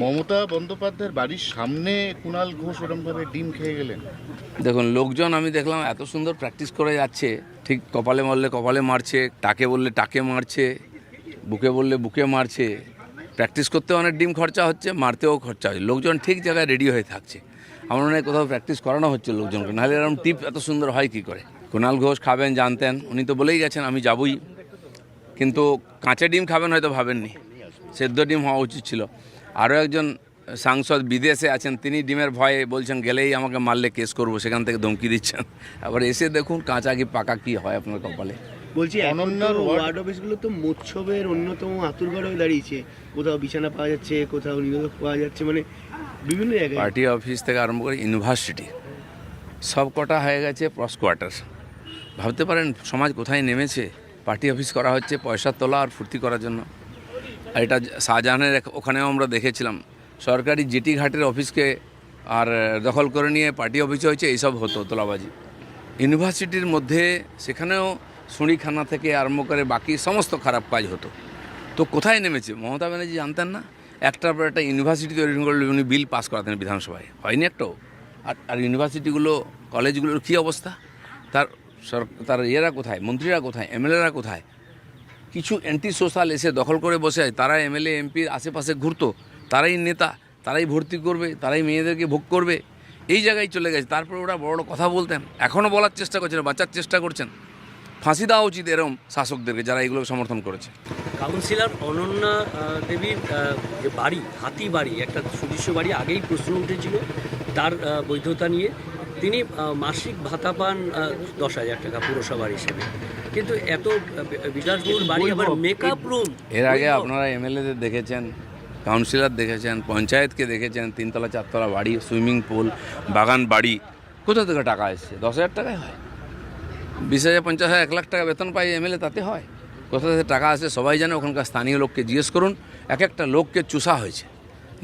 মমতা বন্দ্যোপাধ্যায়ের বাড়ির সামনে কুণাল ঘোষ ওরমভাবে ডিম খেয়ে গেলেন। দেখুন, লোকজন আমি দেখলাম এত সুন্দর প্র্যাকটিস করে যাচ্ছে, ঠিক কপালে মারলে কপালে মারছে, টাকে বললে টাকে মারছে, বুকে বললে বুকে মারছে। প্র্যাকটিস করতে অনেক ডিম খরচা হচ্ছে, মারতেও খরচা হচ্ছে। লোকজন ঠিক জায়গায় রেডি হয়ে থাকছে। আমার মনে হয় কোথাও প্র্যাকটিস করানো হচ্ছে লোকজনকে, নাহলে এরকম টিপ এত সুন্দর হয় কী করে। কুণাল ঘোষ খাবেন জানতেন, উনি তো বলেই গেছেন আমি যাবই, কিন্তু কাঁচা ডিম খাবেন হয়তো ভাবেননি, সেদ্ধ ডিম হওয়া উচিত ছিল। আরও একজন সাংসদ বিদেশে আছেন, তিনি ডিমের ভয়ে বলছেন গেলেই আমাকে মারলে কেস করব, সেখান থেকে ধমকি দিচ্ছেন। আবার এসে দেখুন কাঁচা কি পাকা কি হয় আপনার কপালে। বলছি অনন্যার ওয়ার্ড অফিসগুলো তো মোৎসবের অন্যতম আতুরঘর হয়ে দাঁড়িয়েছে। কোথাও বিছানা পাওয়া যাচ্ছে, কোথাও নিরোধক পাওয়া যাচ্ছে, মানে বিভিন্ন জায়গায়। পার্টি অফিস থেকে আরম্ভ করে ইউনিভার্সিটি সব কটা হয়ে গেছে প্রস কোয়ার্টার। ভাবতে পারেন সমাজ কোথায় নেমেছে। পার্টি অফিস করা হচ্ছে পয়সা তোলা আর ফুর্তি করার জন্য। আর এটা শাহজাহানের ওখানেও আমরা দেখেছিলাম, সরকারি জেটি ঘাটের অফিসকে আর দখল করে নিয়ে পার্টি অফিসে হয়েছে, এইসব হতো তোলাবাজি। ইউনিভার্সিটির মধ্যে সেখানেও সুঁড়িখানা থেকে আরম্ভ করে বাকি সমস্ত খারাপ কাজ হতো। তো কোথায় নেমেছে মমতা ব্যানার্জি জানতেন না? একটার পর একটা ইউনিভার্সিটি তৈরি করলে উনি বিল পাস করাতেন বিধানসভায়, হয়নি একটাও। আর ইউনিভার্সিটিগুলো কলেজগুলোর কী অবস্থা, তার ইয়েরা কোথায়, মন্ত্রীরা কোথায়, এমএলএরা কোথায়? কিছু অ্যান্টি সোশ্যাল এসে দখল করে বসে আছে, তারা এমএলএ এমপির আশেপাশে ঘুরতো, তারাই নেতা, তারাই ভর্তি করবে, তারাই মেয়েদেরকে ভোগ করবে, এই জায়গায় চলে গেছে। তারপরে ওরা বড় বড় কথা বলতেন, এখনও বলার চেষ্টা করছেন, বাঁচার চেষ্টা করছেন। ফাঁসি দেওয়া উচিত এরকম শাসকদেরকে যারা এগুলো সমর্থন করেছে। কাউন্সিলর অনন্যা দেবীর যে বাড়ি, হাতি বাড়ি, একটা সুদৃশ্য বাড়ি, আগেই প্রশ্ন উঠেছিল তার বৈধতা নিয়ে। তিনি মাসিক ভাতা পান 10,000 টাকা পুরসভার হিসেবে, কিন্তু এত বিলাসবহুল বাড়ি, আবার মেকআপ রুম। এর আগে আপনারা এমএলএদের দেখেছেন, কাউন্সিলর দেখেছেন, পঞ্চায়েতকে দেখেছেন, 3তলা 4তলা বাড়ি, সুইমিং পুল, বাগান বাড়ি। কোথা থেকে টাকা এসছে? 10,000 টাকায় হয়? 20,000, 50,000, 1 লাখ টাকা বেতন পাই এমএলএ, তাতে হয়? কোথা থেকে টাকা আসে সবাই জানে। ওখানকার স্থানীয় লোককে জিজ্ঞেস করুন। এক একটা লোককে চুষা হয়েছে,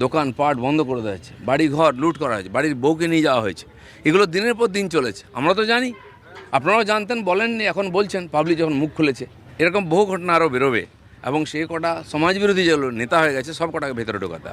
দোকান পাট বন্ধ করে দেওয়া হয়েছে, বাড়ি ঘর লুট করা হয়েছে, বাড়ির বউকে নিয়ে যাওয়া হয়েছে। এগুলো দিনের পর দিন চলেছে, আমরা তো জানি, আপনারাও জানতেন, বলেননি, এখন বলছেন পাবলিক যখন মুখ খুলেছে। এরকম বহু ঘটনা আরও বেরোবে, এবং সেই কটা সমাজবিরোধী যেগুলো নেতা হয়ে গেছে সব কটাকে ভেতরে ঢোকাতে হবে।